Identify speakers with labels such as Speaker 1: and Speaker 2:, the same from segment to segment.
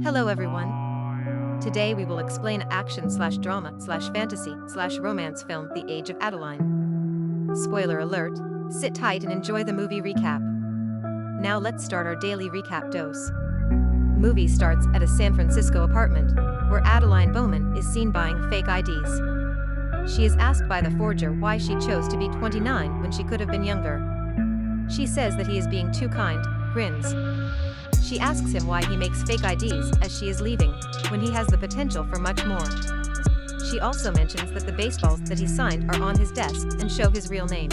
Speaker 1: Hello everyone. Today we will explain action/drama/fantasy/romance film The Age of Adaline. Spoiler alert, sit tight and enjoy the movie recap. Now let's start our daily recap dose. Movie starts at a San Francisco apartment, where Adaline Bowman is seen buying fake IDs. She is asked by the forger why she chose to be 29 when she could have been younger. She says that he is being too kind, grins. She asks him why he makes fake IDs as she is leaving, when he has the potential for much more. She also mentions that the baseballs that he signed are on his desk and show his real name.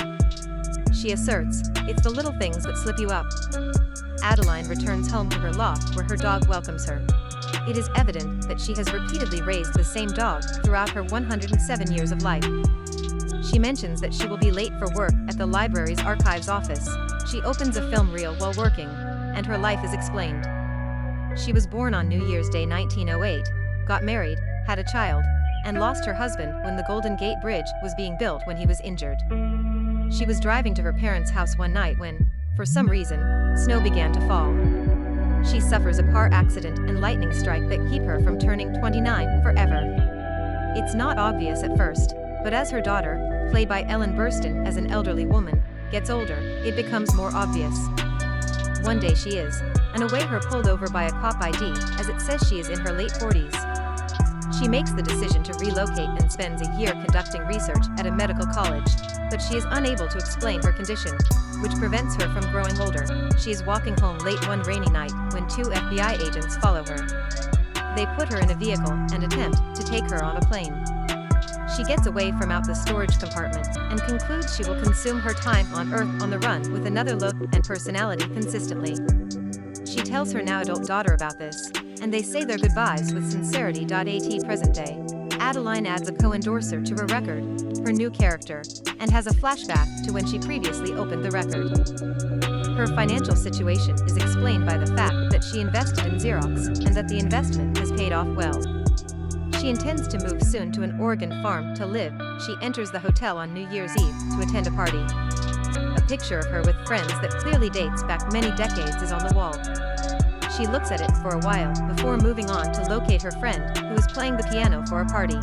Speaker 1: She asserts, "It's the little things that slip you up." Adaline returns home to her loft where her dog welcomes her. It is evident that she has repeatedly raised the same dog throughout her 107 years of life. She mentions that she will be late for work at the library's archives office. She opens a film reel while working, and her life is explained. She was born on New Year's Day 1908, got married, had a child, and lost her husband when the Golden Gate Bridge was being built when he was injured. She was driving to her parents' house one night when, for some reason, snow began to fall. She suffers a car accident and lightning strike that keep her from turning 29 forever. It's not obvious at first, but as her daughter, played by Ellen Burstyn as an elderly woman, gets older, it becomes more obvious. One day she is, in a way, pulled over by a cop ID, as it says she is in her late 40s. She makes the decision to relocate and spends a year conducting research at a medical college, but she is unable to explain her condition, which prevents her from growing older. She is walking home late one rainy night when two FBI agents follow her. They put her in a vehicle and attempt to take her on a plane. She gets away from out the storage compartment and concludes she will consume her time on Earth on the run with another look and personality consistently. She tells her now adult daughter about this, and they say their goodbyes with sincerity. At present day, Adaline adds a co-endorser to her record, her new character, and has a flashback to when she previously opened the record. Her financial situation is explained by the fact that she invested in Xerox and that the investment has paid off well. She intends to move soon to an Oregon farm to live. She enters the hotel on New Year's Eve to attend a party. A picture of her with friends that clearly dates back many decades is on the wall. She looks at it for a while before moving on to locate her friend, who is playing the piano for a party.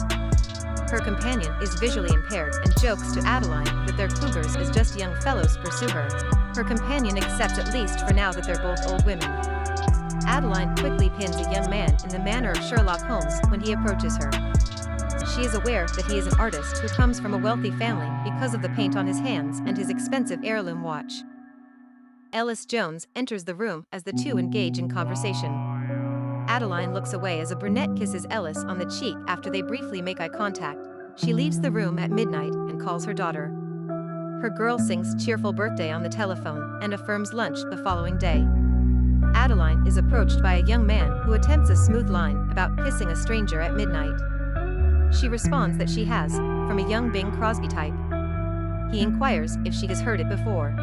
Speaker 1: Her companion is visually impaired and jokes to Adaline that their cougars as just young fellows pursue her. Her companion accepts, at least for now, that they're both old women. Adaline quickly pins a young man in the manner of Sherlock Holmes when he approaches her. She is aware that he is an artist who comes from a wealthy family because of the paint on his hands and his expensive heirloom watch. Ellis Jones enters the room as the two engage in conversation. Adaline looks away as a brunette kisses Ellis on the cheek after they briefly make eye contact. She leaves the room at midnight and calls her daughter. Her girl sings "Cheerful Birthday" on the telephone and affirms lunch the following day. Adaline is approached by a young man who attempts a smooth line about kissing a stranger at midnight. She responds that she has, from a young Bing Crosby type. He inquires if she has heard it before.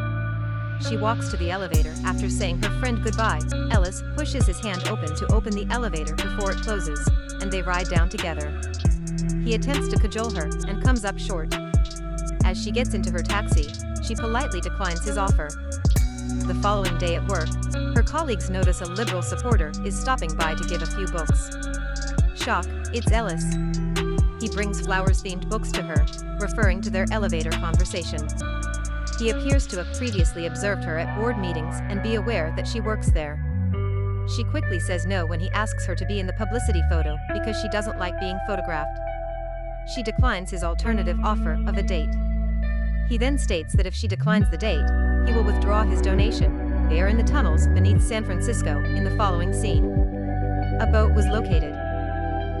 Speaker 1: She walks to the elevator after saying her friend goodbye. Ellis pushes his hand open to open the elevator before it closes, and they ride down together. He attempts to cajole her and comes up short. As she gets into her taxi, she politely declines his offer. The following day at work, her colleagues notice a liberal supporter is stopping by to give a few books. Shock, it's Ellis. He brings flowers-themed books to her, referring to their elevator conversation. He appears to have previously observed her at board meetings and be aware that she works there. She quickly says no when he asks her to be in the publicity photo because she doesn't like being photographed. She declines his alternative offer of a date. He then states that if she declines the date, he will withdraw his donation. They are in the tunnels beneath San Francisco in the following scene. A boat was located.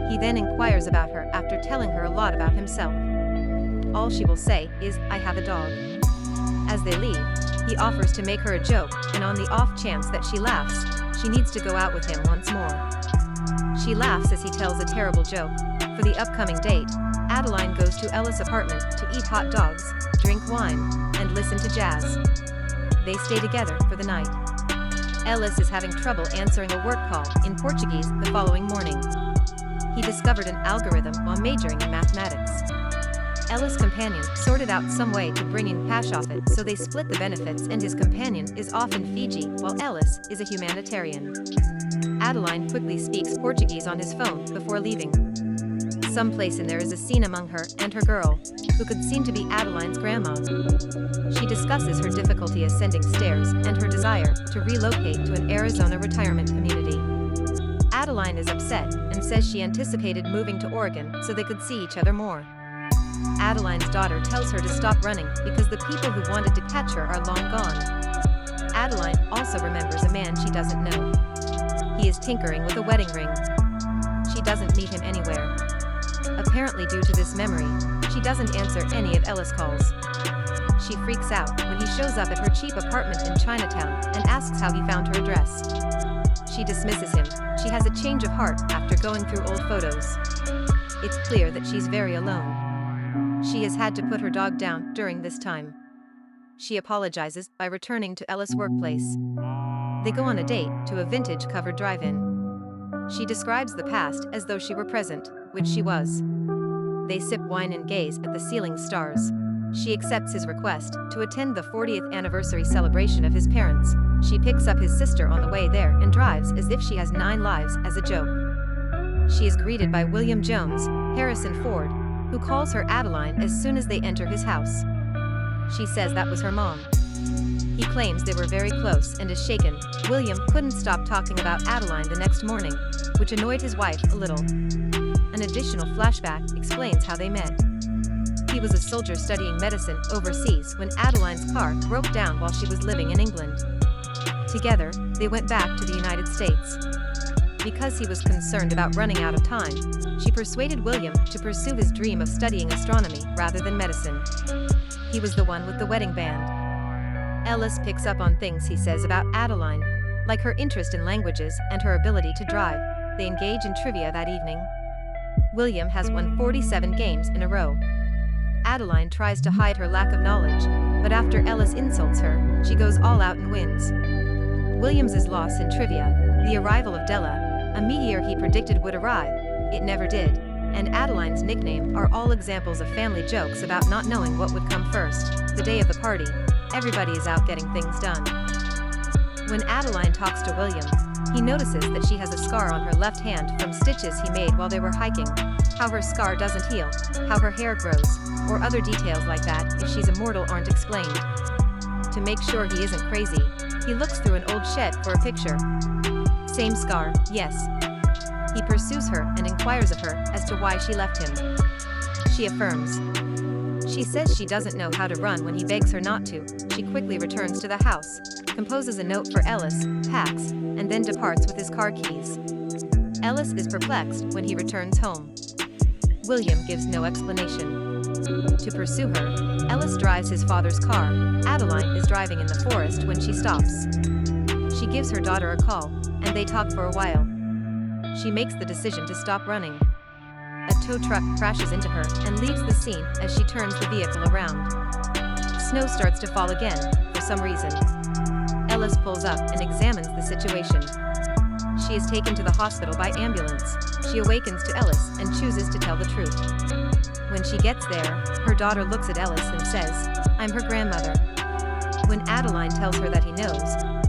Speaker 1: He then inquires about her after telling her a lot about himself. All she will say is, "I have a dog." As they leave, he offers to make her a joke, and on the off chance that she laughs, she needs to go out with him once more. She laughs as he tells a terrible joke. For the upcoming date, Adaline goes to Ellis' apartment to eat hot dogs, drink wine, and listen to jazz. They stay together for the night. Ellis is having trouble answering a work call in Portuguese the following morning. He discovered an algorithm while majoring in mathematics. Ellis' companion sorted out some way to bring in cash off it, so they split the benefits, and his companion is off in Fiji while Ellis is a humanitarian. Adaline quickly speaks Portuguese on his phone before leaving. Someplace in there is a scene among her and her girl, who could seem to be Adaline's grandma. She discusses her difficulty ascending stairs and her desire to relocate to an Arizona retirement community. Adaline is upset and says she anticipated moving to Oregon so they could see each other more. Adaline's daughter tells her to stop running because the people who wanted to catch her are long gone. Adaline also remembers a man she doesn't know. He is tinkering with a wedding ring. She doesn't meet him anywhere. Apparently due to this memory, she doesn't answer any of Ellis' calls. She freaks out when he shows up at her cheap apartment in Chinatown and asks how he found her address. She dismisses him. She has a change of heart after going through old photos. It's clear that she's very alone. She has had to put her dog down during this time. She apologizes by returning to Ellis' workplace. They go on a date to a vintage-covered drive-in. She describes the past as though she were present, which she was. They sip wine and gaze at the ceiling stars. She accepts his request to attend the 40th anniversary celebration of his parents. She picks up his sister on the way there and drives as if she has 9 lives as a joke. She is greeted by William Jones, Harrison Ford, who calls her Adaline as soon as they enter his house. She says that was her mom. He claims they were very close and is shaken. William couldn't stop talking about Adaline the next morning, which annoyed his wife a little. An additional flashback explains how they met. He was a soldier studying medicine overseas when Adaline's car broke down while she was living in England. Together, they went back to the United States. Because he was concerned about running out of time, she persuaded William to pursue his dream of studying astronomy rather than medicine. He was the one with the wedding band. Ellis picks up on things he says about Adaline, like her interest in languages and her ability to drive. They engage in trivia that evening. William has won 47 games in a row. Adaline tries to hide her lack of knowledge, but after Ellis insults her, she goes all out and wins. William's loss in trivia, the arrival of Della, a meteor he predicted would arrive, it never did, and Adaline's nickname are all examples of family jokes about not knowing what would come first. The day of the party, everybody is out getting things done. When Adaline talks to William, he notices that she has a scar on her left hand from stitches he made while they were hiking. How her scar doesn't heal, how her hair grows, or other details like that if she's immortal aren't explained. To make sure he isn't crazy, he looks through an old shed for a picture. Same scar, yes. He pursues her and inquires of her as to why she left him. She affirms. She says she doesn't know how to run when he begs her not to. She quickly returns to the house, composes a note for Ellis, packs, and then departs with his car keys. Ellis is perplexed when he returns home. William gives no explanation. To pursue her, Ellis drives his father's car. Adaline is driving in the forest when she stops. She gives her daughter a call, and they talk for a while. She makes the decision to stop running. A tow truck crashes into her and leaves the scene as she turns the vehicle around. Snow starts to fall again, for some reason. Ellis pulls up and examines the situation. She is taken to the hospital by ambulance. She awakens to Ellis and chooses to tell the truth. When she gets there, her daughter looks at Ellis and says, "I'm her grandmother." When Adaline tells her that he knows,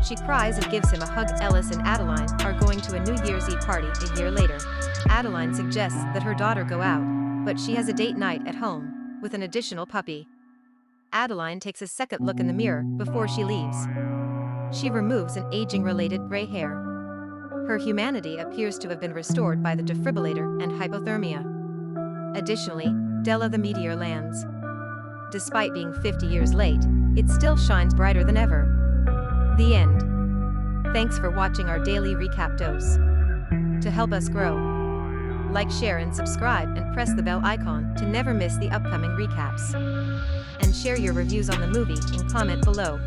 Speaker 1: she cries and gives him a hug. Ellis and Adaline are going to a New Year's Eve party a year later. Adaline suggests that her daughter go out, but she has a date night at home, with an additional puppy. Adaline takes a second look in the mirror before she leaves. She removes an aging-related gray hair. Her humanity appears to have been restored by the defibrillator and hypothermia. Additionally, Della the meteor lands. Despite being 50 years late, it still shines brighter than ever. The end. Thanks for watching our daily recap dose. To help us grow, like, share, and subscribe, and press the bell icon to never miss the upcoming recaps. And share your reviews on the movie and comment below.